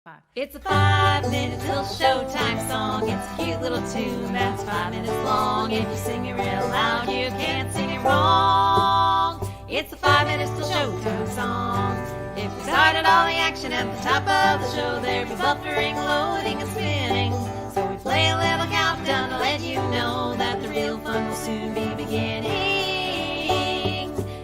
5. It's a 5-minute till showtime song. It's a cute little tune that's 5 minutes long. If you sing it real loud, you can't sing it wrong. It's a 5 minutes till showtime song. If we started all the action at the top of the show, there'd be buffering, loading, and spinning. So we play a little countdown to let you know that the real fun will soon be beginning.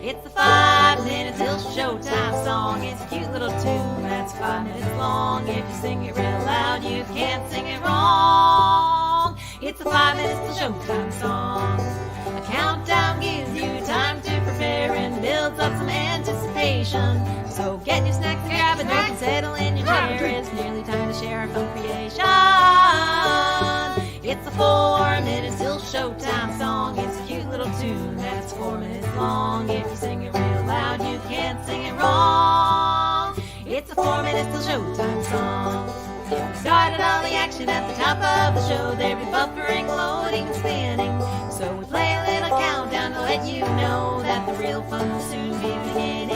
It's a 5-minute till showtime song. It's a cute little tune that's 5 minutes long. If you sing it real loud, you can't sing it wrong. It's a 5 minutes till showtime song. A countdown gives you time to prepare and builds up some anticipation. So get your snacks and grab a drink and settle in your chair. It's nearly time to share our fun creation. It's a 4 minutes till showtime song. It's a cute little tune that's 4 minutes long. If you sing it real loud, you can't sing it wrong. It's a 4 minutes till showtime song. If we started all the action at the top of the show, there'd be buffering, loading, and spinning. So we play a little countdown to let you know that the real fun will soon be beginning.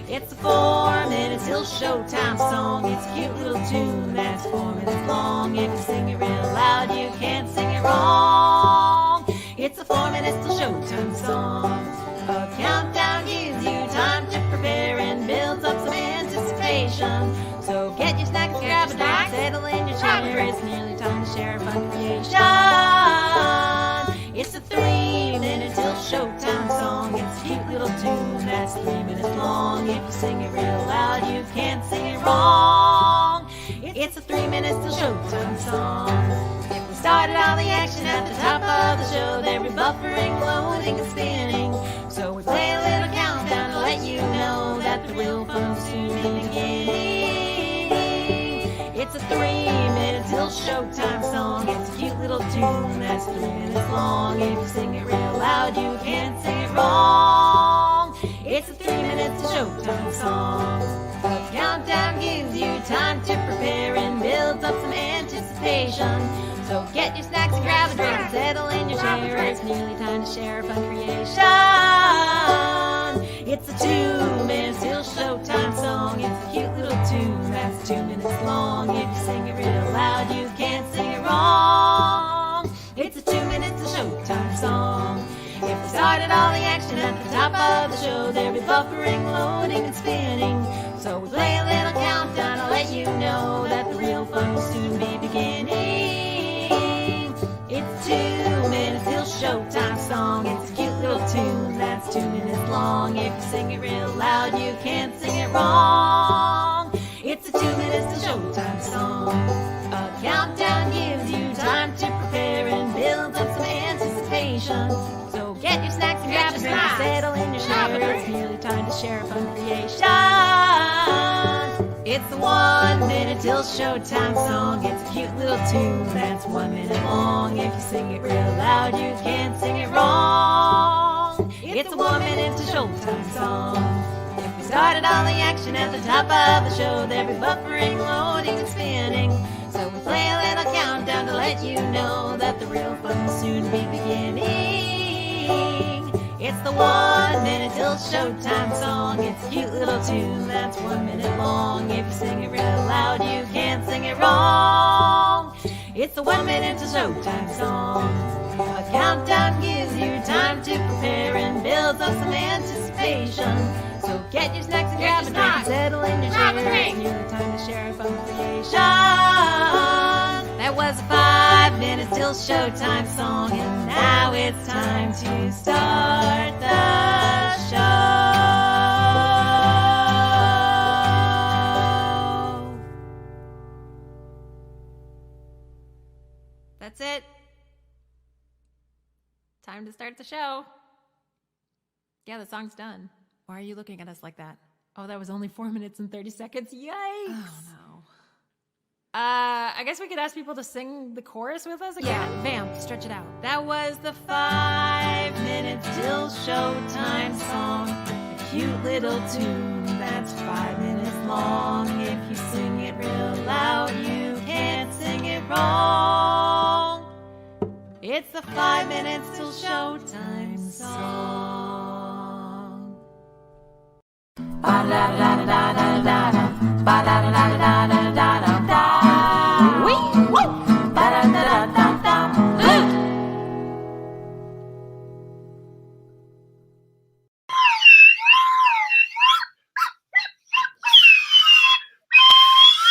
It's a 4 minutes till showtime song. It's a cute little tune that's 4 minutes long. If you sing it real loud, you can't sing it wrong. It's a 4 minutes till showtime song. A countdown gives you time to prepare and builds up some anticipation. So get your snacks, grab a drink, settle in your chair. It's nearly time to share a fun creation. It's a 3-minute till showtime song. It's a cute little tune that's 3 minutes long. If you sing it real loud, you can't sing it wrong. It's a 3 minutes till showtime song. If we started all the action at the top of the show, there'd be buffering, loading, and spinning. So we play a little countdown to let you know that the real fun will soon be beginning. It's a 3-minute till showtime song. It's a cute little tune that's 3 minutes long. If you sing it real loud, you can't sing it wrong. It's a 3 minutes till showtime song. A countdown gives you time to prepare and builds up some anticipation. So get your snacks and grab a drink and settle in your chair. It's nearly time to share a fun creation. It's a 2 minutes till showtime song. It's a cute little tune that's 2 minutes long. If you sing it real loud, you can't sing it wrong. It's a 2 minutes till showtime song. If we started all the action at the top of the show, there'd be buffering, loading, and spinning. So we play a little countdown to let you know that the real fun will soon be beginning. It's 2 minutes till showtime song. It's a cute little tune that's 2 minutes long. If you sing it real loud, you can't sing it wrong. It's a 2 minutes till showtime song. A countdown gives you time to prepare and builds up some anticipation. So get your snacks and grab a drink and settle in your chair. It's nearly time to share a fun creation. It's the 1 minute till showtime song. It's a cute little tune that's 1 minute long. If you sing it real loud, you can't sing it wrong. It's a 1 minute till showtime song. If we started all the action at the top of the show, there'd be buffering, loading, and spinning. So we play a little countdown to let you know that the real fun will soon be beginning. It's the 1 minute till showtime song. It's a cute little tune that's 1 minute long. If you sing it real loud, you can't sing it wrong. It's the 1 minute till showtime song. A countdown gives you time to prepare and builds up some anticipation. So get your snacks and grab a drink and settle in your chair. It's nearly time to share a fun creation. That was a 5 minutes till showtime song, and now it's time to start the show. That's it. Time to start the show. Yeah, the song's done. Why are you looking at us like that? Oh, that was only 4 minutes and 30 seconds. Yikes. Oh, no. I guess we could ask people to sing the chorus with us again. Yeah, vamp, stretch it out. That was the 5 minutes till showtime song. A cute little tune that's 5 minutes long. If you sing it real loud, you can't sing it wrong. It's the 5 minutes till showtime song. Ba da da da da da da. Ba da Wee! Woo!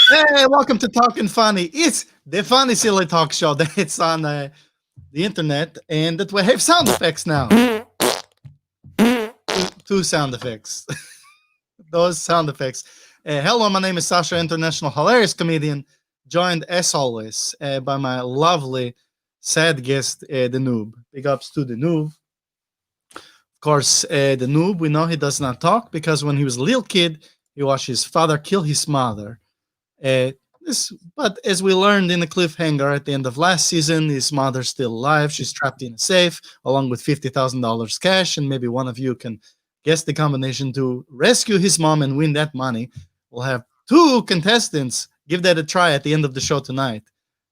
Hey, welcome to Talkin Funny. It's the funny silly talk show that's on the internet and that we have sound effects now. Two sound effects. Those sound effects. Hello, my name is Sasha, international hilarious comedian, joined as always by my lovely sad guest, the noob. Big ups to the noob. Of course, the noob, we know he does not talk because when he was a little kid, he watched his father kill his mother. Uh, but as we learned in the cliffhanger at the end of last season, his mother's still alive. She's trapped in a safe, along with $50,000 cash, and maybe one of you can guess the combination to rescue his mom and win that money. We'll have two contestants give that a try at the end of the show tonight.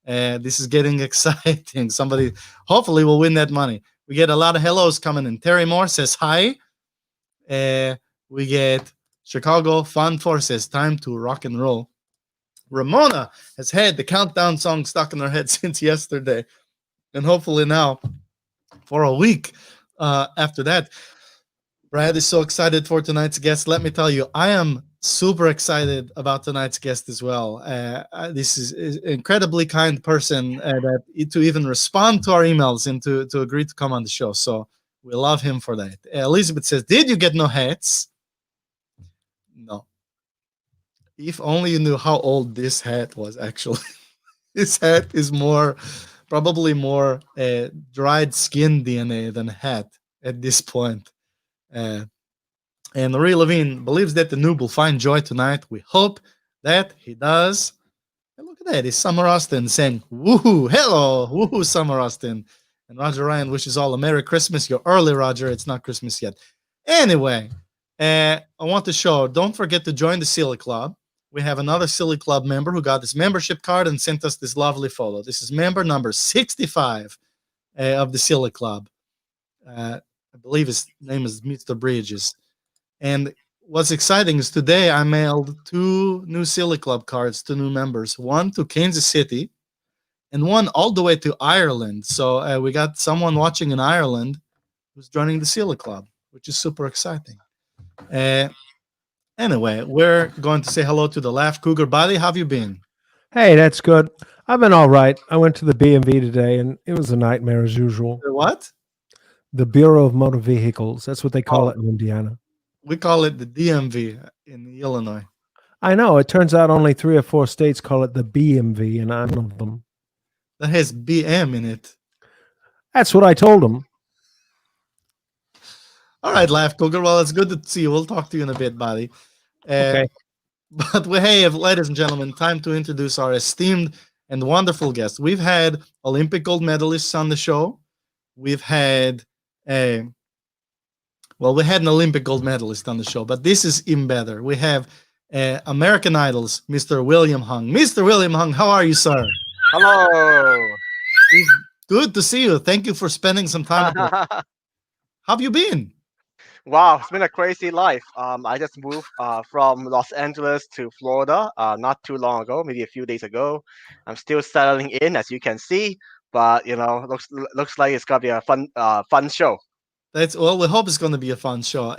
This is getting exciting. Somebody hopefully will win that money. We get a lot of hellos coming in. Terry Moore says hi. We get Chicago Fun Force says time to rock and roll. Ramona has had the countdown song stuck in her head since yesterday, and hopefully now for a week after that. Brad is so excited for tonight's guest. Let me tell you, I am super excited about tonight's guest as well. This is an incredibly kind person that to even respond to our emails and to agree to come on the show. So we love him for that. Elizabeth says, "Did you get no hats?" No. If only you knew how old this hat was, actually. This hat is probably more dried skin DNA than a hat at this point. Uh, and Marie Levine believes that the noob will find joy tonight. We hope that he does. And look at that. It's Summer Austin saying, woohoo, hello, woohoo, Summer Austin. And Roger Ryan wishes all a Merry Christmas. You're early, Roger. It's not Christmas yet. Anyway, I want to show, don't forget to join the Silly Club. We have another Silly Club member who got this membership card and sent us this lovely photo. This is member number 65 of the Silly Club. I believe his name is Mr. Bridges. And what's exciting is today I mailed two new Silly Club cards to new members, one to Kansas City and one all the way to Ireland. So we got someone watching in Ireland who's joining the Silly Club, which is super exciting. Anyway, we're going to say hello to the Laugh Cougar Buddy. How have you been? Hey, that's good. I've been all right. I went to the BMV today, and it was a nightmare as usual. What? The Bureau of Motor Vehicles. That's what they call it in Indiana. We call it the DMV in Illinois. I know. It turns out only 3 or 4 states call it the BMV, and I'm one of them. That has BM in it. That's what I told them. All right, Laugh Cougar. Well, it's good to see you. We'll talk to you in a bit, buddy. Okay. But we have, ladies and gentlemen, time to introduce our esteemed and wonderful guest. We've had Olympic gold medalists on the show. We've had we had an Olympic gold medalist on the show, but this is even better. We have American Idol's Mr. William Hung. Mr. William Hung, how are you, sir? Hello. It's good to see you. Thank you for spending some time with us. How have you been? Wow, it's been a crazy life. I just moved from Los Angeles to Florida not too long ago, maybe a few days ago. I'm still settling in, as you can see, but looks like it's gonna be a fun show. We hope it's going to be a fun show.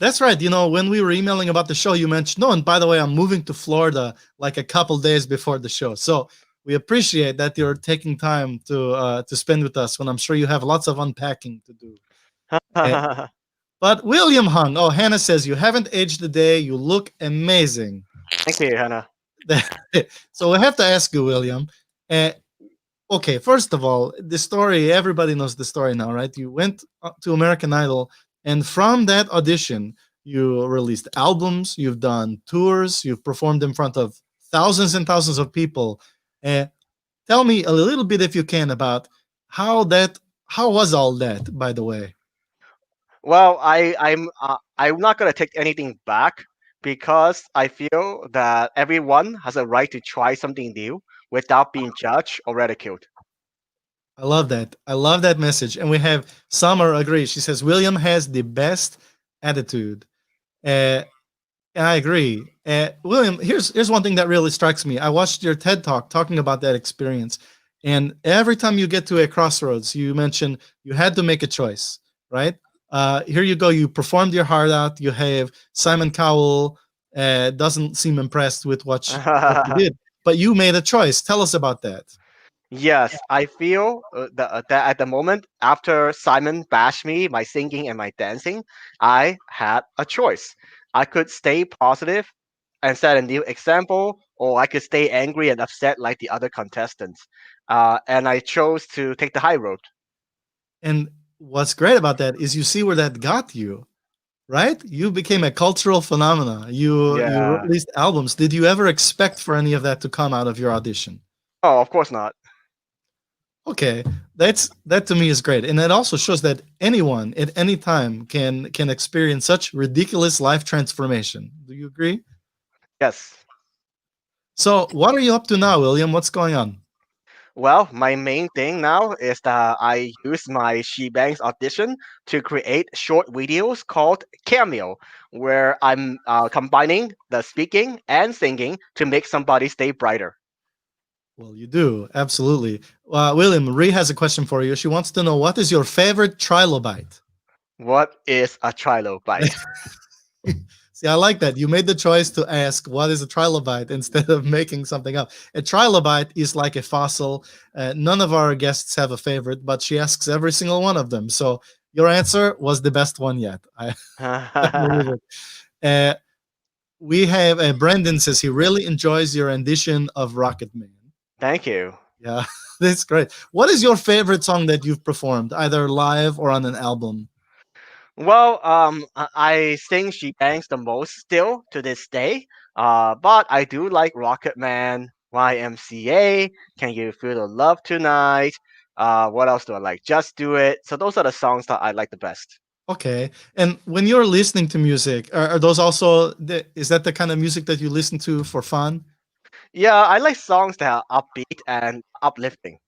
That's right. You know, when we were emailing about the show, you mentioned, no, and by the way, I'm moving to Florida like a couple days before the show. So we appreciate that you're taking time to spend with us when I'm sure you have lots of unpacking to do. But William Hung, Hannah says, you haven't aged a day. You look amazing. Thank you, Hannah. So we have to ask you, William. Okay, first of all, the story, everybody knows the story now, right? You went to American Idol, and from that audition, you released albums, you've done tours, you've performed in front of thousands and thousands of people. Tell me a little bit, if you can, about how was all that, by the way? Well, I'm not gonna take anything back because I feel that everyone has a right to try something new without being judged or ridiculed. I love that. I love that message. And we have Summer agree. She says William has the best attitude. I agree. William, here's one thing that really strikes me. I watched your TED talk talking about that experience, and every time you get to a crossroads, you mention you had to make a choice, right? Here you go. You performed your heart out. You have Simon Cowell doesn't seem impressed with what you did, but you made a choice. Tell us about that. Yes, I feel that at the moment, after Simon bashed me, my singing and my dancing, I had a choice. I could stay positive and set a new example, or I could stay angry and upset like the other contestants. And I chose to take the high road. And what's great about that is you see where that got you, right? You became a cultural phenomena. You Yeah. released albums. Did you ever expect for any of that to come out of your audition? Oh, of course not. Okay, that to me is great, and it also shows that anyone at any time can experience such ridiculous life transformation. Do you agree? Yes. So, what are you up to now, William? What's going on? Well, my main thing now is that I use my Shebangs audition to create short videos called Cameo, where I'm combining the speaking and singing to make somebody's day brighter. Well, you do absolutely. William, Ree has a question for you. She wants to know what is your favorite trilobite. What is a trilobite? See, I like that. You made the choice to ask what is a trilobite instead of making something up. A trilobite is like a fossil. None of our guests have a favorite, but she asks every single one of them. So your answer was the best one yet. I believe it. Uh, we have Brandon says he really enjoys your rendition of Rocket Man. Thank you. Yeah, that's great. What is your favorite song that you've performed, either live or on an album? Well, I sing She Bangs the most still to this day. But I do like Rocket Man, YMCA, Can You Feel the Love Tonight? What else do I like? Just Do It. So those are the songs that I like the best. Okay. And when you're listening to music, are those also is that the kind of music that you listen to for fun? Yeah, I like songs that are upbeat and uplifting.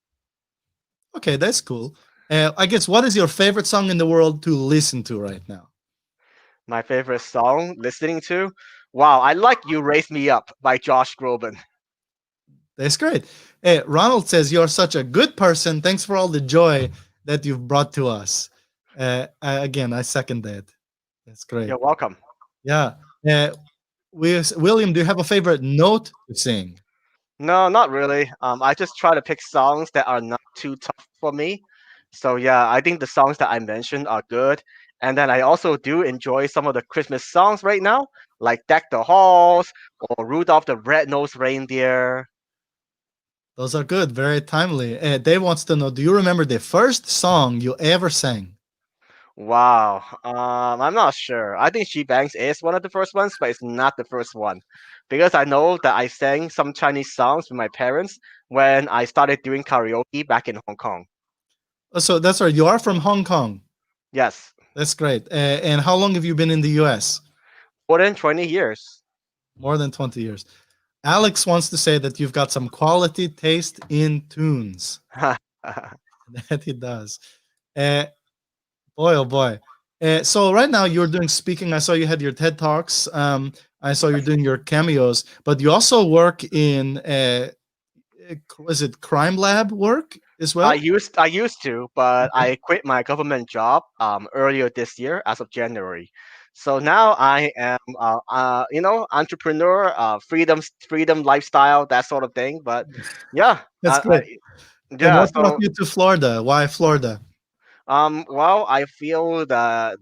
Okay, that's cool. I guess what is your favorite song in the world to listen to right now? My favorite song listening to? Wow, I like You Raise Me Up by Josh Groban. That's great. Ronald says you're such a good person. Thanks for all the joy that you've brought to us. Again, I second that. That's great. You're welcome. Yeah. Uh, William, do you have a favorite note to sing? No, not really. I just try to pick songs that are not too tough for me. So yeah, I think the songs that I mentioned are good. And then I also do enjoy some of the Christmas songs right now, like Deck the Halls or Rudolph the Red-Nosed Reindeer. Those are good, very timely. Dave wants to know, do you remember the first song you ever sang? Wow. I'm not sure. I think She Bangs is one of the first ones, but it's not the first one. Because I know that I sang some Chinese songs with my parents when I started doing karaoke back in Hong Kong. So that's right. You are from Hong Kong. Yes, That's great. And how long have you been in the US? more than 20 years. More than 20 years. Alex wants to say that you've got some quality taste in tunes. That he does. Uh, boy, oh boy. So right now you're doing speaking. I saw you had your TED Talks. I saw you're doing your cameos, but you also work in, is it crime lab work as well? I used to, but Okay. I quit my government job earlier this year as of January. So now I am entrepreneur, freedom lifestyle, that sort of thing. But yeah, That's great. And yeah. what brought So you to Florida? Why Florida? well, I feel the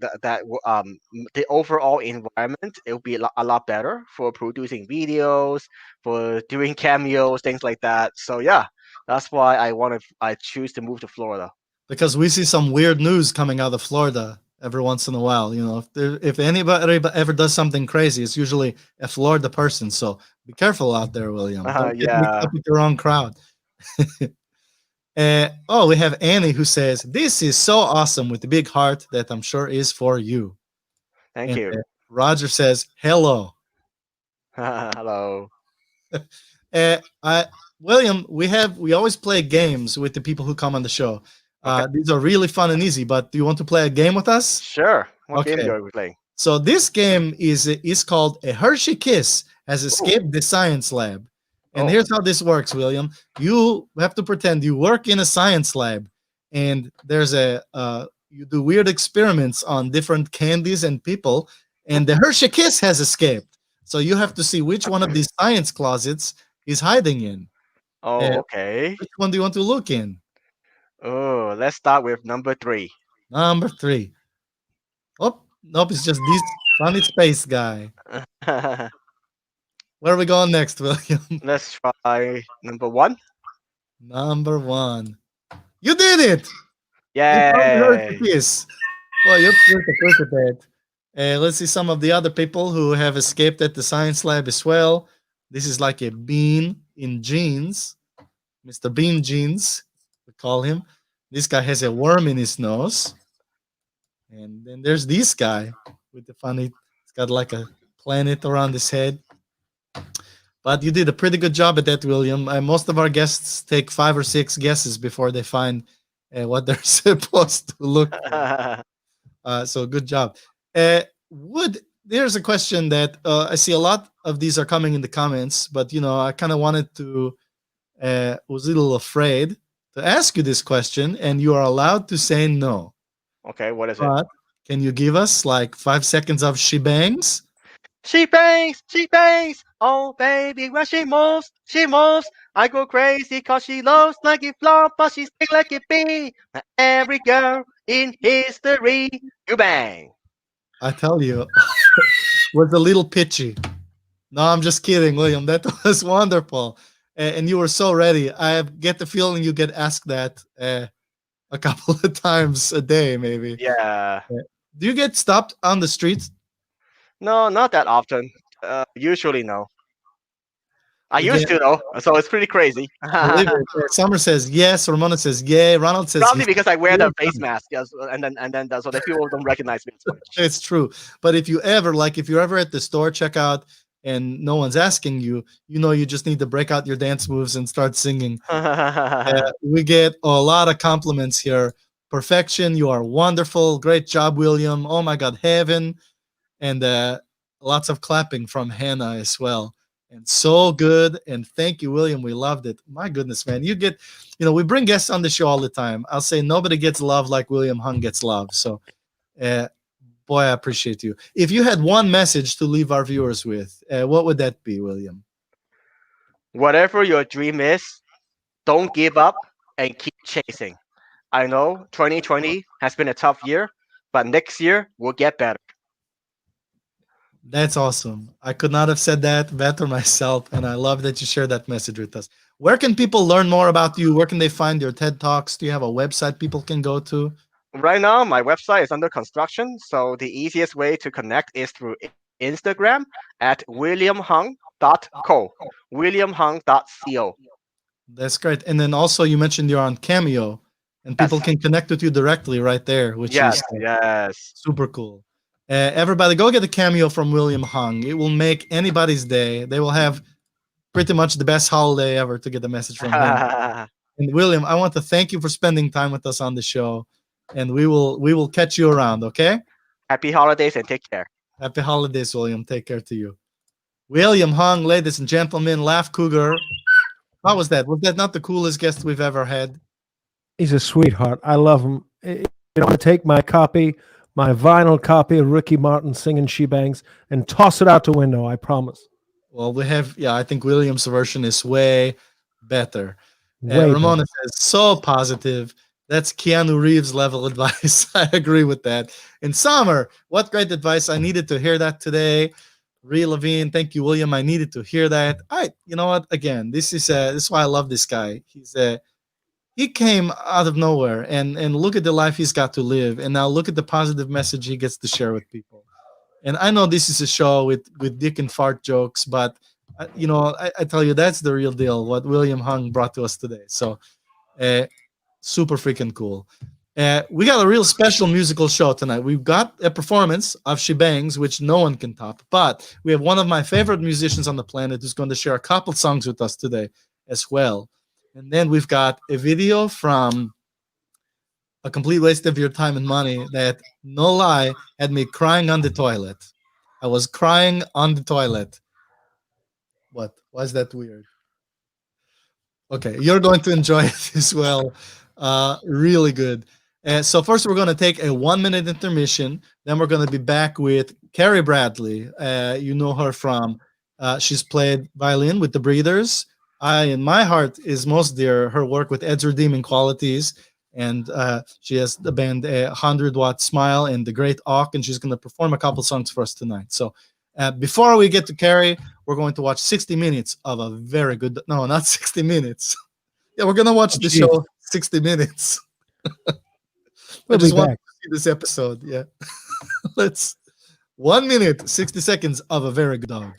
overall environment it will be a lot better for producing videos, for doing cameos, things like that. So yeah, that's why I choose to move to Florida. Because we see some weird news coming out of Florida every once in a while. You know, if anybody ever does something crazy, it's usually a Florida person. So be careful out there, William. Don't get mixed Yeah. up with the wrong crowd. We have Annie who says, "This is so awesome with the big heart that I'm sure is for you." Thank And you. Roger says, "Hello." Hello. I William, we always play games with the people who come on the show. Okay. These are really fun and easy, but do you want to play a game with us? Sure. What game Okay. are we playing? So this game is called a Hershey Kiss has Oh, escaped the science lab. And oh, here's how this works, William. You have to pretend you work in a science lab, and there's a you do weird experiments on different candies and people, and the Hershey Kiss has escaped. So you have to see which one of these science closets he's hiding in. oh, Uh, okay. which one do you want to look in? Oh, let's start with number three. Number three. Oh, nope, it's just this funny space guy. Where are we going next, William? Let's try number one. Number one. You did it! You found the Hershey Yay! Kiss. Well, you're pretty quick at that. Let's see some of the other people who have escaped at the science lab as well. This is like a bean in jeans. Mr. Bean Jeans, we call him. This guy has a worm in his nose. And then there's this guy with the funny, it's got like a planet around his head. But you did a pretty good job at that, William. Most of our guests take 5 or 6 guesses before they find what they're supposed to look for. So good job. Would There's a question that I see a lot of these are coming in the comments, but I kind of wanted to was a little afraid to ask you this question, and you are allowed to say no. Okay, what is it? But can you give us like 5 seconds of shebangs? She bangs, she bangs. Oh baby, when she moves, she moves. I go crazy cause she loves like it flop, but she's big like it be. Every girl in history, you bang. I tell you, was a little pitchy. No, I'm just kidding, William. That was wonderful, and you were so ready. I get the feeling you get asked that a couple of times a day, maybe. Yeah. Do you get stopped on the street? No, not that often. Usually no. I You used get to though, so it's pretty crazy. believe it. Summer says yes. Ramona says yay. Ronald says Probably he's because I wear really the face mask, yes, and then so that people don't recognize me as much. it's true. But if you're ever at the store checkout and no one's asking you, you just need to break out your dance moves and start singing. We get a lot of compliments here. Perfection. You are wonderful. Great job, William. Oh my God, heaven. And lots of clapping from Hannah as well. And so good. And thank you, William. We loved it. My goodness, man. We bring guests on the show all the time. I'll say nobody gets love like William Hung gets love. So, uh, boy, I appreciate you. If you had one message to leave our viewers with, what would that be, William? Whatever your dream is, don't give up and keep chasing. I know 2020 has been a tough year, but next year will get better. That's awesome. I could not have said that better myself, and I love that you shared that message with us. Where can people learn more about you? Where can they find your TED Talks? Do you have a website people can go to? Right now, my website is under construction, so the easiest way to connect is through Instagram at williamhung.co. Williamhung.co. That's great. And then also, you mentioned you're on Cameo, and people Yes. can connect with you directly right there, which Yes, is yes. super cool. Everybody, go get a Cameo from William Hung. It will make anybody's day. They will have pretty much the best holiday ever to get a message from him. And William, I want to thank you for spending time with us on the show, and we will catch you around. Okay? Happy holidays and take care. Happy holidays, William. Take care to you. William Hung, ladies and gentlemen, Laugh Cougar. How was that? Was that not the coolest guest we've ever had? He's a sweetheart. I love him. I take my copy, my vinyl copy of Ricky Martin singing She Bangs, and toss it out the window. I promise. Well, I think William's version is way better. Way Ramona better. says, so positive. That's Keanu Reeves level advice. I agree with that. And Summer, what great advice. I needed to hear that today. Ree Levine, thank you, William. I needed to hear that. You know what? Again, this is why I love this guy. He came out of nowhere, and look at the life he's got to live, and now look at the positive message he gets to share with people. And I know this is a show with dick and fart jokes, but I tell you, that's the real deal. What William Hung brought to us today. So, super freaking cool. We got a real special musical show tonight. We've got a performance of She Bangs, which no one can top. But we have one of my favorite musicians on the planet who's going to share a couple songs with us today as well. And then we've got a video from a complete waste of your time and money that, no lie, had me crying on the toilet. I was crying on the toilet. What? Why is that weird? Okay, you're going to enjoy it as well. Really good. So first, we're going to take a 1 minute intermission. Then we're going to be back with Carrie Bradley. You know her from she's played violin with the Breeders. In my heart, is most dear her work with Ed's Redeeming Qualities, and she has the band 100 Watt Smile and the Great Auk, and she's going to perform a couple songs for us tonight. So before we get to Carrie, we're going to watch 60 minutes of a very good. No, not 60 minutes. Yeah, we're going to watch the Jeez. show 60 minutes. I We'll just be want back. to see this episode. Yeah. Let's 1 minute, 60 seconds of a very good dog.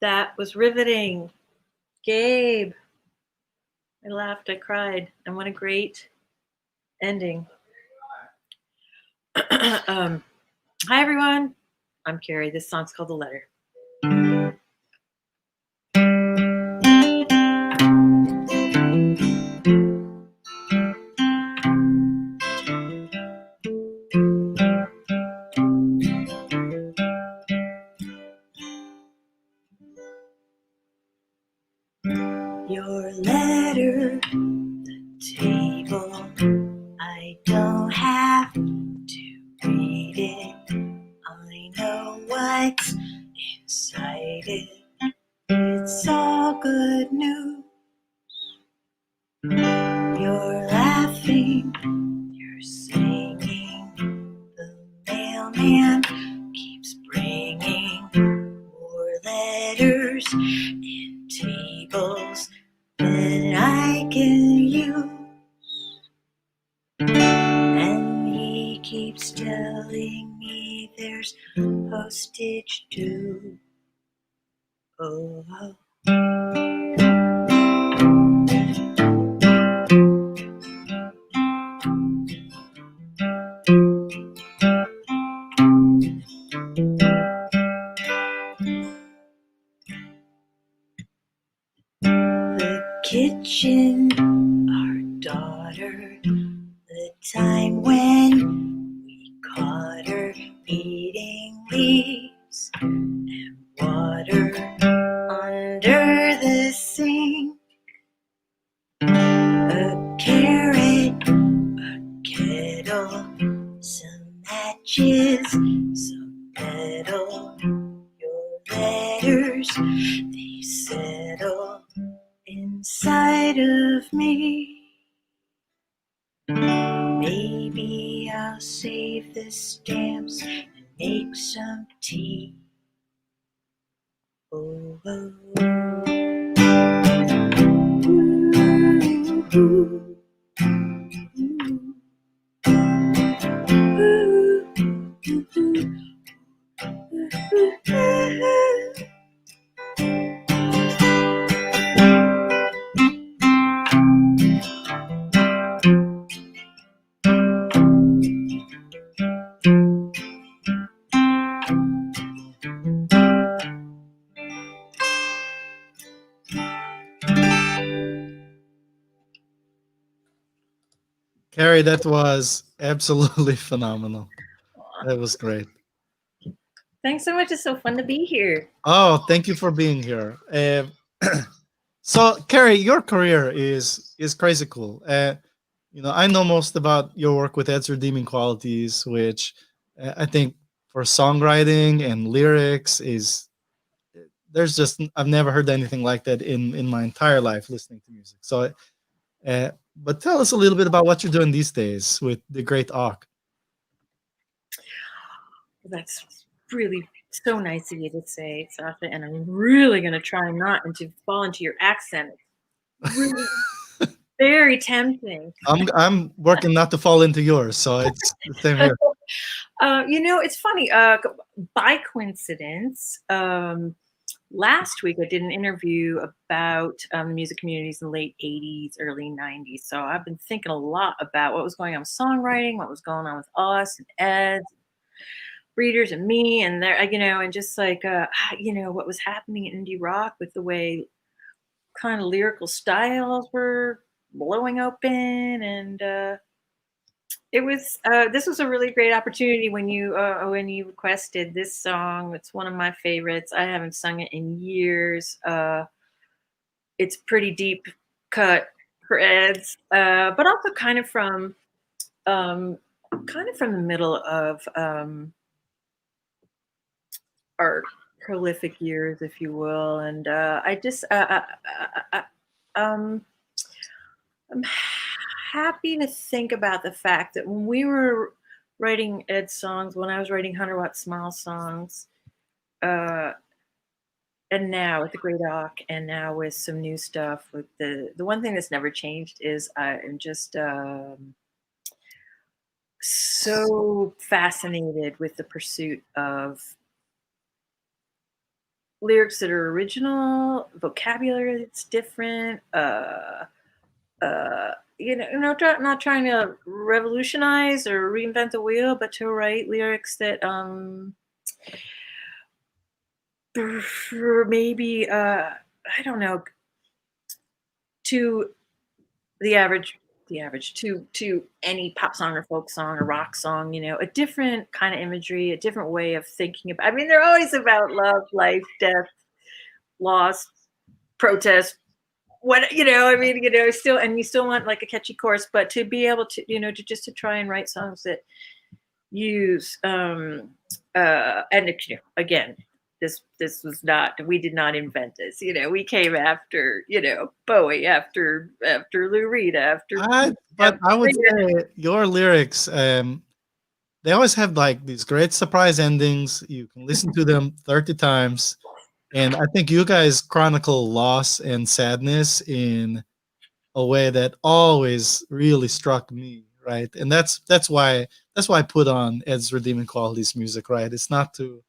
That was riveting. Gabe. I laughed, I cried, and what a great ending. Hi, everyone. I'm Carrie. This song's called The Letter. Your letter, the table, I don't have to read it. I know what's inside it. It's all good news. You're laughing, you're singing. The mailman keeps bringing more letters and tables that I can use. And he keeps telling me there's postage due. Oh, oh. The kitchen, our daughter, the time when we caught her eating leaves and water under the sink. A carrot, a kettle, some matches, some metal. Your letters, they settle inside of me. Maybe I'll save the stamps and make some tea. Oh, oh, oh. Ooh, Carrie, that was absolutely phenomenal. That was great. Thanks so much. It's so fun to be here. Oh, thank you for being here. So, Carrie, your career is crazy cool. I know most about your work with Ed's Redeeming Qualities, which I think for songwriting and lyrics is there's just I've never heard anything like that in my entire life listening to music. So, but tell us a little bit about what you're doing these days with the Great Auk. That's really so nice of you to say, Sasha. And I'm really going to try not to fall into your accent. It's really very tempting. I'm working not to fall into yours, so it's the same here. It's funny. By coincidence, last week I did an interview about the music communities in the late 80s, early 90s. So I've been thinking a lot about what was going on with songwriting, what was going on with us and Ed, readers and me, and there, and just like, what was happening in indie rock with the way kind of lyrical styles were blowing open. And this was a really great opportunity when you requested this song. It's one of my favorites. I haven't sung it in years. It's pretty deep cut for Ed's, but also kind of from the middle of our prolific years, if you will. And I'm happy to think about the fact that when we were writing Ed's songs, when I was writing 100-Watt Smile songs, and now with the Great Auk, and now with some new stuff, with the one thing that's never changed is I am just so fascinated with the pursuit of lyrics that are original, vocabulary that's different, not trying to revolutionize or reinvent the wheel, but to write lyrics that for maybe I don't know, to the average to any pop song or folk song or rock song, a different kind of imagery, a different way of thinking about. I mean, they're always about love, life, death, loss, protest, still, and you still want like a catchy chorus, but to be able to, to try and write songs that use and again, this was not, we did not invent this, we came after, Bowie, after Lou Reed, But I would say your lyrics, they always have like these great surprise endings. You can listen to them 30 times. And I think you guys chronicle loss and sadness in a way that always really struck me, right? And that's why I put on Ed's Redeeming Qualities music, right? It's not to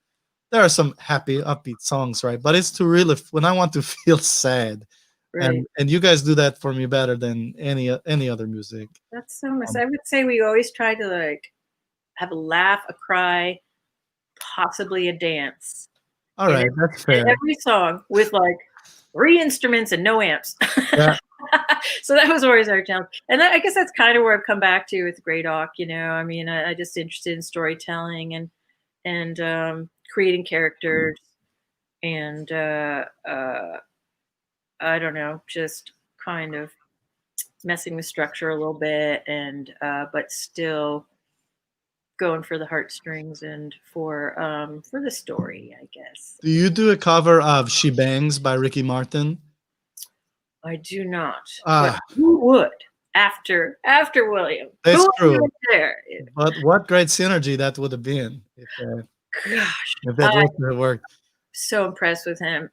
there are some happy, upbeat songs, right? But it's to really when I want to feel sad, right. and you guys do that for me better than any other music. That's so nice. I would say we always try to like have a laugh, a cry, possibly a dance. All right, that's fair. Every song with like 3 instruments and no amps. Yeah. So that was always our challenge. And I guess that's kind of where I've come back to with Great Auk. I mean, I just interested in storytelling and creating characters and I don't know, just kind of messing with structure a little bit and but still going for the heartstrings and for the story, I guess. Do you do a cover of She Bangs by Ricky Martin? I do not. Ah. But who would after William? That's Who true. would there? But what great synergy that would have been Gosh, if that would have worked. So impressed with him.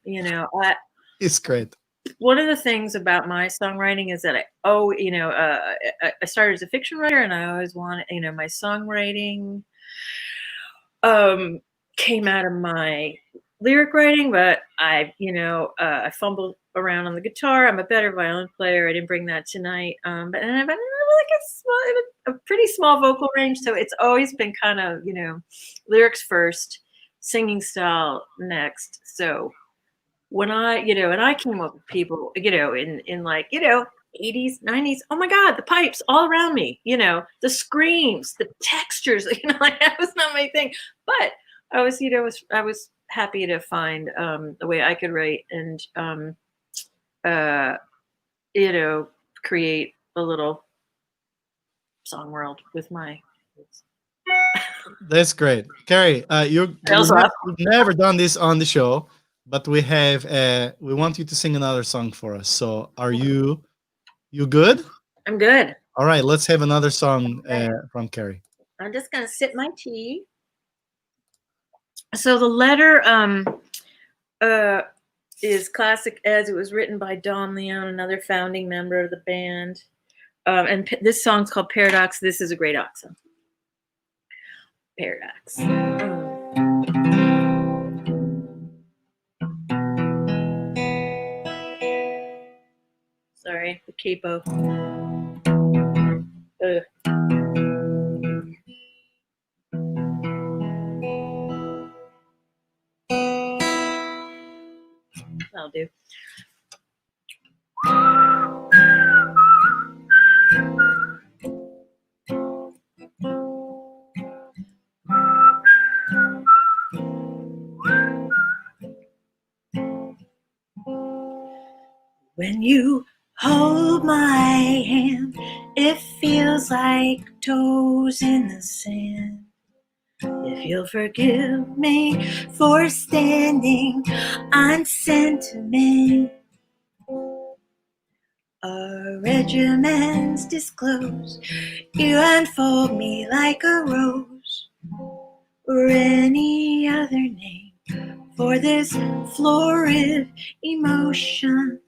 It's great. One of the things about my songwriting is that I started as a fiction writer, and I always wanted, my songwriting came out of my lyric writing, but I fumbled around on the guitar. I'm a better violin player. I didn't bring that tonight. But I have like a pretty small vocal range, so it's always been kind of, lyrics first, singing style next. So when I came up with people, in like, 80s, 90s, oh my God, the pipes all around me, the screams, the textures, like that was not my thing. But I was happy to find a way I could write and you know, create a little song world with my. That's great, Carrie. You've never done this on the show, but we have. We want you to sing another song for us. So, are you good? I'm good. All right, let's have another song from Carrie. I'm just gonna sip my tea. So the letter is classic as it was written by Don Leon, another founding member of the band. And this song's called Paradox. This is a great oxo. Paradox. Sorry, the capo. That'll do. When you hold my hand, it feels like toes in the sand. If you'll forgive me for standing on sentiment, our regiments disclose. You unfold me like a rose, or any other name for this florid emotion.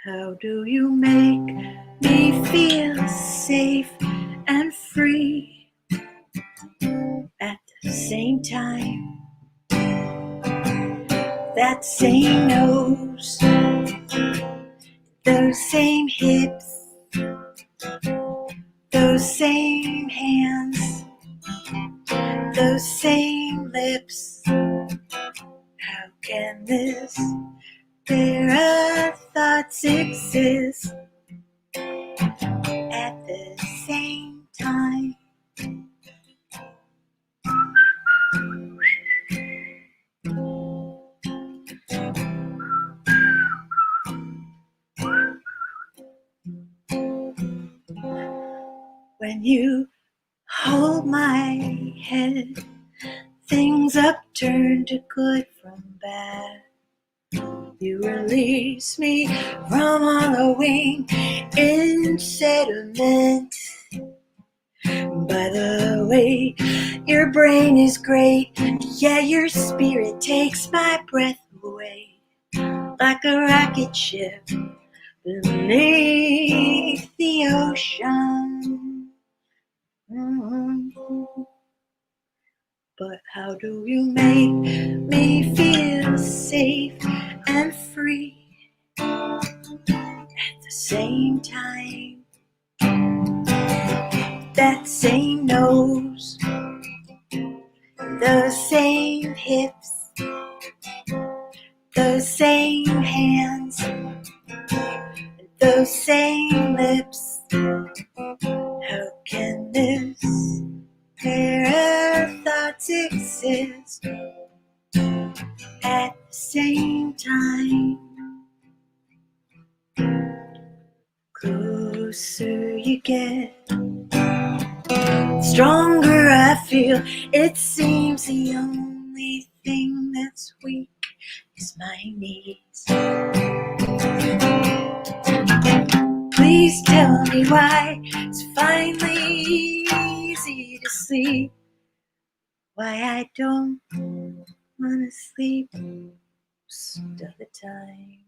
How do you make me feel safe and free at the same time? That same nose, those same hips, those same hands, those same lips. How can this pair of thoughts exist at the same time? When you hold my head, things upturn to good from bad. You release me from wallowing in sediment. By the way, your brain is great. Yeah, your spirit takes my breath away like a rocket ship beneath the ocean. But how do you make me feel safe and free at the same time? That same nose, those same hips, those same hands, those same lips. How can this pair of thoughts exist at the same time? Closer you get, stronger I feel. It seems the only thing that's weak is my knees. Please tell me why it's finally easy to sleep. Why I don't wanna sleep most of the time.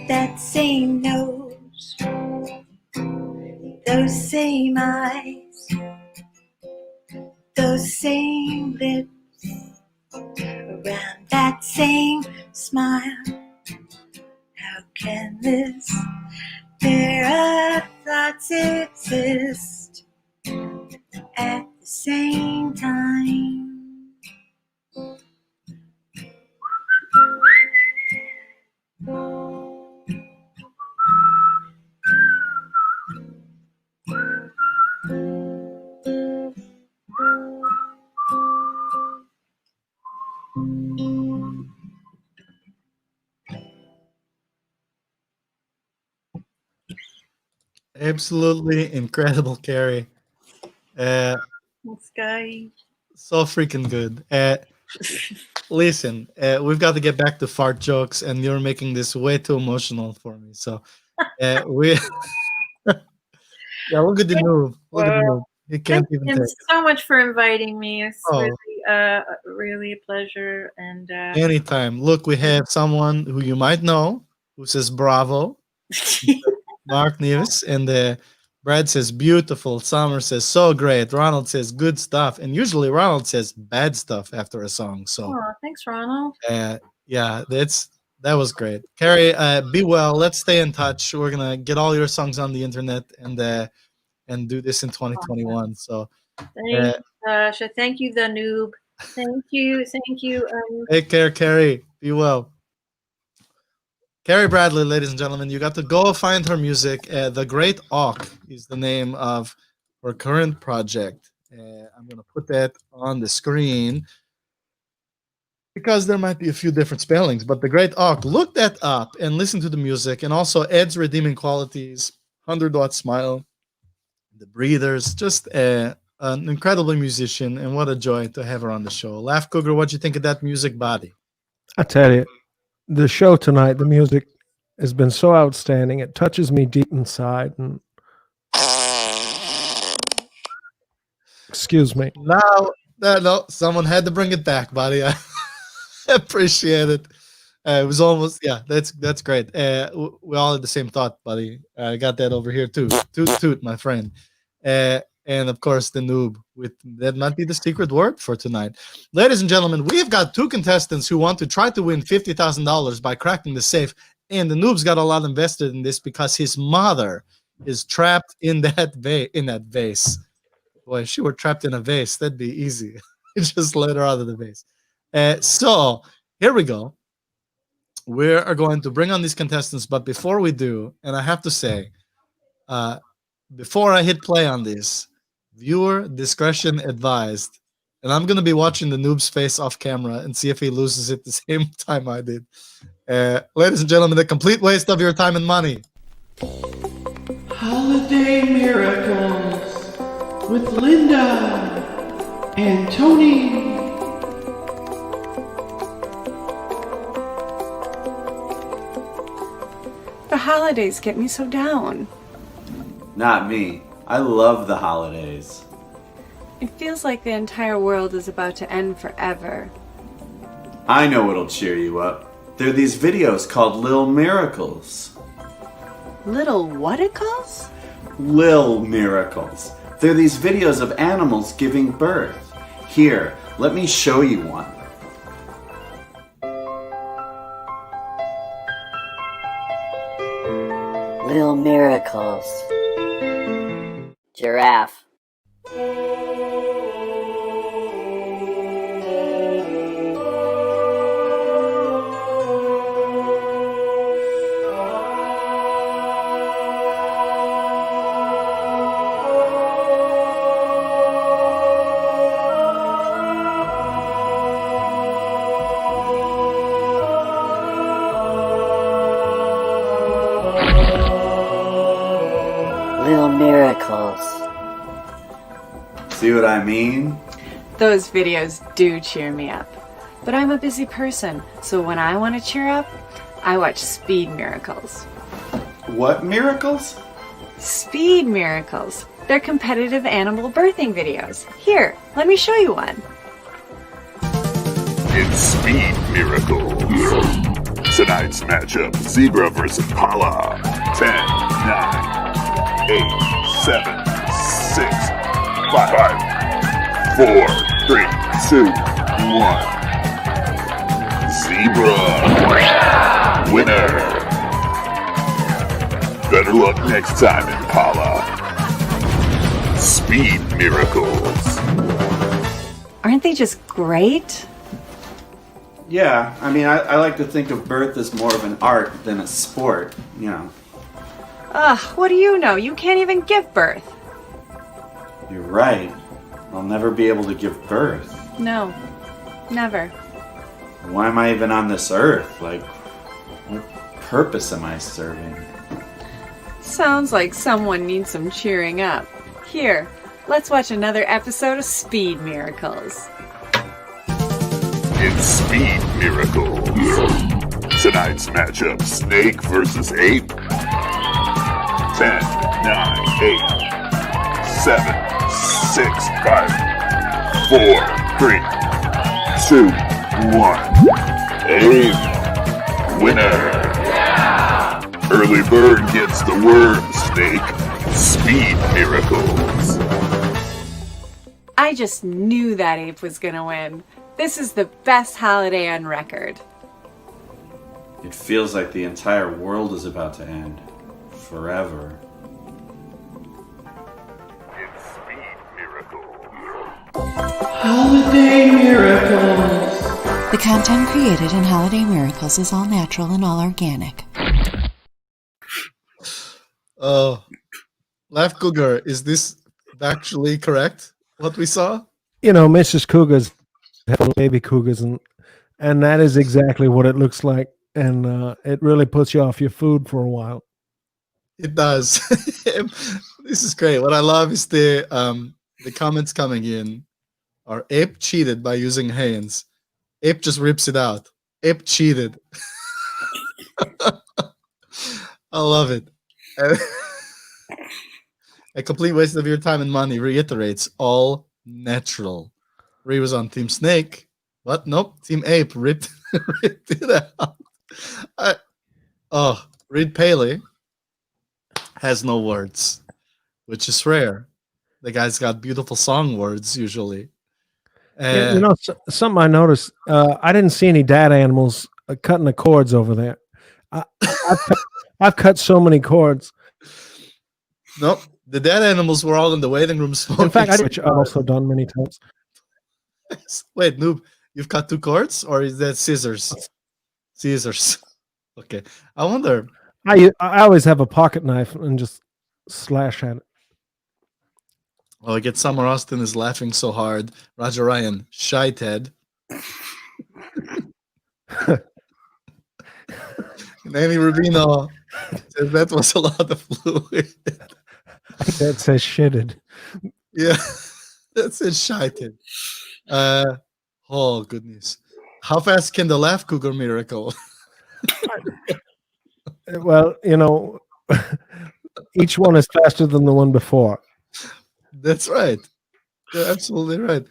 That same nose, those same eyes, those same lips, around that same smile. How can this pair of thoughts exist at the same time? Absolutely incredible, Carrie. Uh, This guy. so freaking good. Listen, we've got to get back to fart jokes, and you're making this way too emotional for me. So, we yeah, look at the noob. Look at the Well, noob. He can't thank even you take it. so much for inviting me. It's Oh, really a pleasure. And anytime. Look, we have someone who you might know who says bravo. Mark Neves, and Brad says beautiful. Summer says so great. Ronald says good stuff, and usually Ronald says bad stuff after a song. So oh, thanks, Ronald. yeah, that was great. Carrie, be well. Let's stay in touch. We're gonna get all your songs on the internet and do this in 2021. So Thank uh, you, Sasha. Thank you, the noob. Thank you. Thank you. take care, Carrie. Be well. Carrie Bradley, ladies and gentlemen, you got to go find her music. The Great Auk is the name of her current project. I'm going to put that on the screen because there might be a few different spellings, but The Great Auk, look that up and listen to the music. And also Ed's redeeming qualities, 100-watt smile, The Breathers, just an incredible musician, and what a joy to have her on the show. Laugh Cougar, what do you think of that music body? I tell you, the show tonight, the music has been so outstanding. It touches me deep inside. And excuse me. No, someone had to bring it back, buddy. I appreciate it. It was almost, yeah, that's great. We all had the same thought, buddy. I got that over here too. Toot toot, my friend. And of course, the noob. With that might be the secret word for tonight, ladies and gentlemen. We've got two contestants who want to try to win $50,000 by cracking the safe, and the noob's got a lot invested in this because his mother is trapped in that vase. Boy, if she were trapped in a vase, that'd be easy. Just let her out of the vase. So here we go. We are going to bring on these contestants, but before we do, and I have to say, before I hit play on this, viewer discretion advised. And I'm going to be watching the noob's face off camera and see if he loses it the same time I did. Ladies and gentlemen, a complete waste of your time and money. Holiday Miracles with Linda and Tony. The holidays get me so down. Not me. I love the holidays. It feels like the entire world is about to end forever. I know what'll cheer you up. There are these videos called Lil Miracles. Little whaticles? Lil Miracles. They're these videos of animals giving birth. Here, let me show you one. Little Miracles. Giraffe. Little Miracles. See what I mean? Those videos do cheer me up. But I'm a busy person, so when I want to cheer up, I watch Speed Miracles. What miracles? Speed Miracles. They're competitive animal birthing videos. Here, let me show you one. It's Speed Miracles. Tonight's matchup, Zebra versus Pala. 10, 9, 8, 7, 6, 5, 4, 3, 2, 1. Zebra. Winner. Better luck next time, Impala. Speed Miracles. Aren't they just great? Yeah, I mean, I like to think of birth as more of an art than a sport, you know. Ugh, what do you know? You can't even give birth. You're right. I'll never be able to give birth. No, never. Why am I even on this earth? Like, what purpose am I serving? Sounds like someone needs some cheering up. Here, let's watch another episode of Speed Miracles. It's Speed Miracles. Tonight's matchup, Snake versus Ape. 10, 9, 8, 7, 6, 5, 4, 3, 2, 1. Ape. Winner. Early bird gets the worm, Snake. Speed Miracles. I just knew that Ape was gonna win. This is the best holiday on record. It feels like the entire world is about to end. Forever. It's Speed Miracles. Holiday miracles. The content created in Holiday Miracles is all natural and all organic. Oh, Left Cougar, is this actually correct? What we saw? You know, Mrs. Cougars have little baby cougars, and that is exactly what it looks like. And it really puts you off your food for a while. It does. This is great. What I love is the comments coming in are Ape cheated by using hands. Ape just rips it out. Ape cheated. I love it. A complete waste of your time and money reiterates all natural. Ree was on Team Snake. What? Nope. Team Ape ripped it out. Reed Paley has no words, which is rare. The guy's got beautiful song words usually. You know, something I noticed. I didn't see any dad animals cutting the cords over there. I've cut so many cords. Nope. The dead animals were all in the waiting room smoking. In fact, I've also done many times. Wait, Noob, you've cut 2 cords, or is that scissors? Scissors. Okay. I wonder. I always have a pocket knife and just slash at it. Oh, I get Summer Austin is laughing so hard. Roger Ryan, shy Ted. And Annie Rubino says that was a lot of fluid. That says shitted. Yeah, that says shy Ted. Oh, goodness. How fast can the Laugh Cougar miracle? Well, you know, each one is faster than the one before. That's right. You're absolutely right.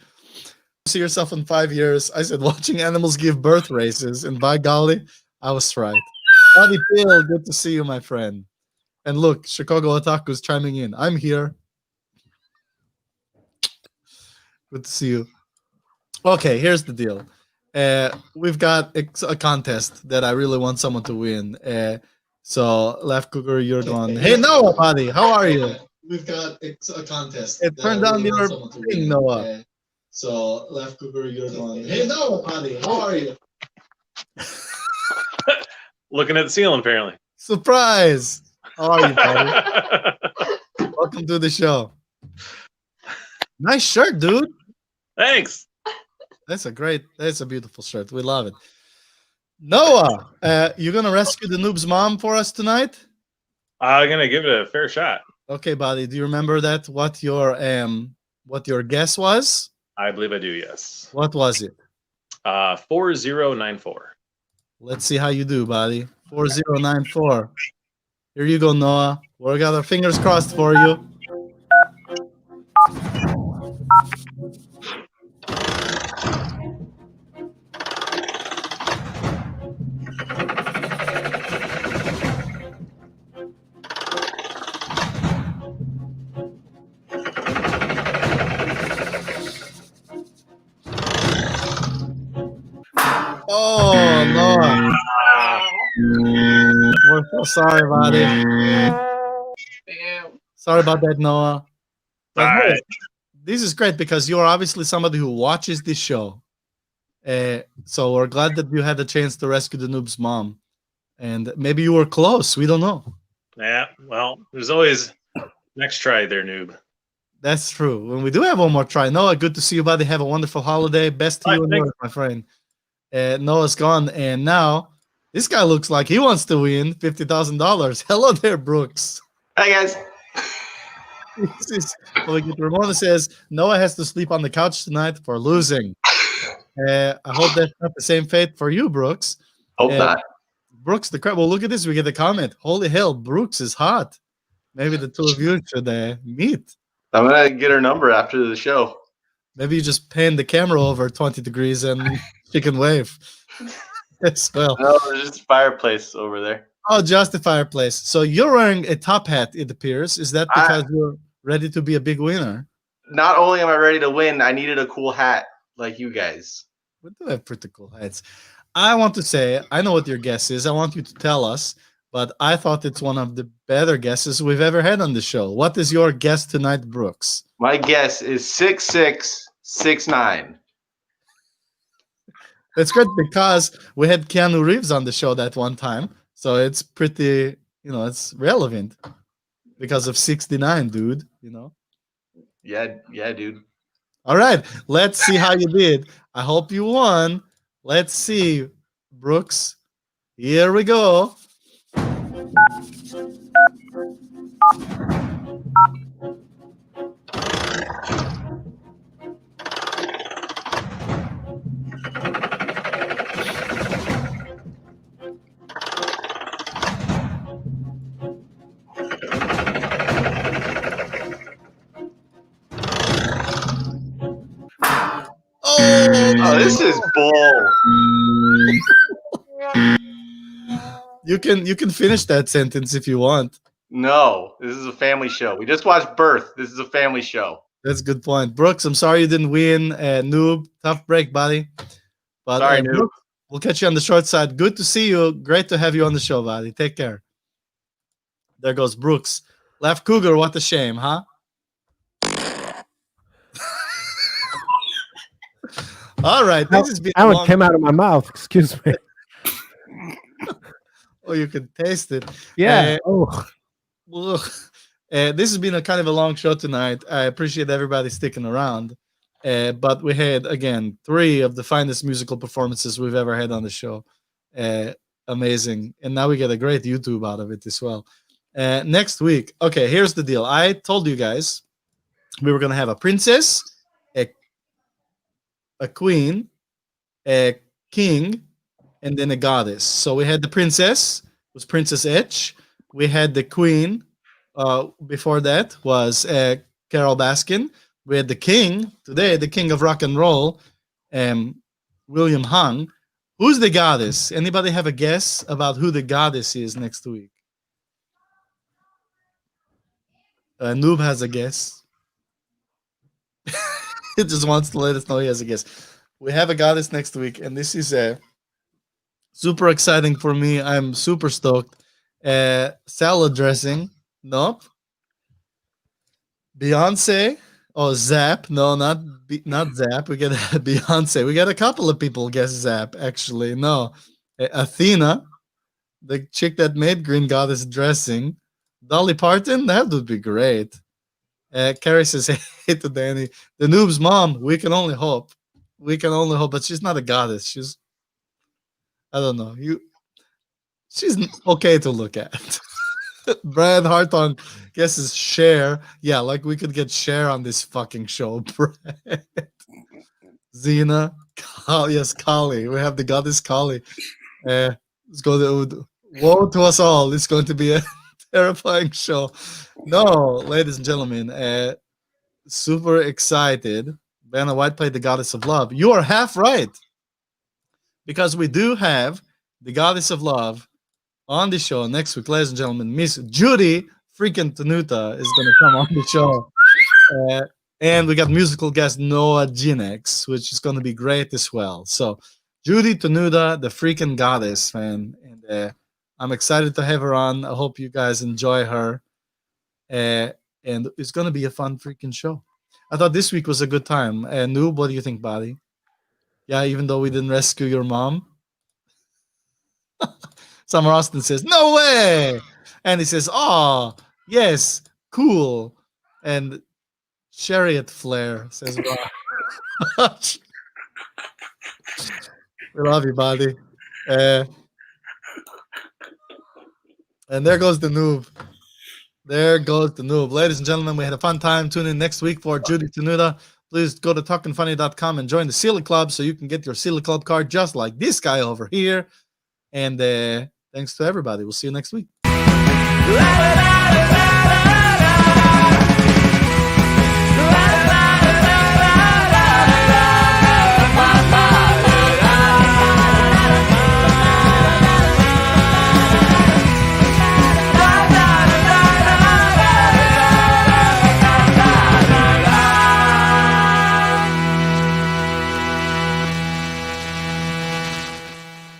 See yourself in 5 years. I said watching animals give birth races, and by golly, I was right. Bobby Bill, good to see you, my friend. And look, Chicago Otaku's chiming in. I'm here. Good to see you. Okay, here's the deal. We've got a contest that I really want someone to win. So, Left Cougar, you're going. Hey, Noah, buddy, how are you? We've got a contest. Turn down your thing, Noah. So, Left Cougar, you're going. Hey, Noah, buddy, how are you? Looking at the ceiling, apparently. Surprise! How are you, buddy? Welcome to the show. Nice shirt, dude. Thanks. That's a beautiful shirt. We love it. Noah, you gonna rescue the noob's mom for us tonight? I'm gonna give it a fair shot. Okay, buddy. Do you remember that? What your guess was? I believe I do. Yes. What was it? 4094. Let's see how you do, buddy. 4094. Here you go, Noah. We got our fingers crossed for you. Oh, Noah. We're so sorry, buddy. Sorry about that, Noah. But hey, this is great because you're obviously somebody who watches this show. So we're glad that you had the chance to rescue the noob's mom. And maybe you were close. We don't know. Yeah, well, there's always next try there, noob. That's true. When we do have one more try. Noah, good to see you, buddy. Have a wonderful holiday. Best to you and yours, my friend. Noah's gone, and now this guy looks like he wants to win $50,000. Hello there, Brooks. Hi guys. Ramona says Noah has to sleep on the couch tonight for losing. I hope that's not the same fate for you, Brooks. Hope not. Brooks, the crap. Well, look at this. We get a comment. Holy hell, Brooks is hot. Maybe the two of you should meet. I'm gonna get her number after the show. Maybe you just pan the camera over 20 degrees and she can wave as well. No, there's just a fireplace over there. Oh, just the fireplace. So you're wearing a top hat, it appears. Is that because you're ready to be a big winner? Not only am I ready to win, I needed a cool hat like you guys. We do have pretty cool hats. I want to say, I know what your guess is. I want you to tell us, but I thought it's one of the better guesses we've ever had on the show. What is your guess tonight, Brooks? My guess is 6669. That's good because we had Keanu Reeves on the show that one time. So it's pretty, it's relevant because of 69, dude, Yeah, dude. All right, let's see how you did. I hope you won. Let's see, Brooks. Here we go. Oh, this is bull. You can finish that sentence if you want. No, this is a family show. We just watched Birth. This is a family show. That's a good point. Brooks, I'm sorry you didn't win. Noob, tough break, buddy. But sorry, Noob. Brooks, we'll catch you on the short side. Good to see you. Great to have you on the show, buddy. Take care. There goes Brooks. Left Cougar, what a shame, huh? All right. This has been that one came out of my mouth. Excuse me. Oh, you can taste it. Yeah. This has been a kind of a long show tonight. I appreciate everybody sticking around. But we had, again, 3 of the finest musical performances we've ever had on the show. Amazing. And now we get a great YouTube out of it as well. Next week, okay, here's the deal. I told you guys we were going to have a princess, a queen, a king, and then a goddess. So we had the princess, was Princess Etch. We had the queen, before that was Carol Baskin. We had the king, today, the king of rock and roll, William Hung. Who's the goddess? Anybody have a guess about who the goddess is next week? Noob has a guess. He just wants to let us know he has a guess. We have a goddess next week, and this is super exciting for me. I'm super stoked. Salad dressing. Nope. Beyonce. Oh, Zap. No, not Zap. We get Beyonce. We got a couple of people guess Zap, actually. No. Athena, the chick that made Green Goddess dressing. Dolly Parton, that would be great. Carrie says, hey to Danny. The Noob's mom, we can only hope. We can only hope, but she's not a goddess. She's, I don't know. She's okay to look at. Brad Harton guesses Cher. Yeah, like we could get Cher on this fucking show, Brad. Xena. Yes, Kali. We have the goddess Kali. Let's go to woe to us all. It's going to be a terrifying show. No, ladies and gentlemen, super excited. Vanna White played the goddess of love. You are half right, because we do have the goddess of love on the show next week, ladies and gentlemen. Miss Judy freaking Tenuta is going to come on the show. And we got musical guest Noah Ginex, which is going to be great as well. So Judy Tenuta, the freaking goddess, man. And I'm excited to have her on. I hope you guys enjoy her. And it's going to be a fun freaking show. I thought this week was a good time. Noob, what do you think, buddy? Yeah, even though we didn't rescue your mom? Summer Austin says, no way! And he says, oh, yes, cool. And Chariot Flare says, wow. We love you, buddy. And there goes the Noob. There goes the noob. Ladies and gentlemen, we had a fun time. Tune in next week for Judy Tenuta. Please go to talkinfunny.com and join the Sealy Club so you can get your Sealy Club card just like this guy over here. And thanks to everybody. We'll see you next week. La, la, la, la, la.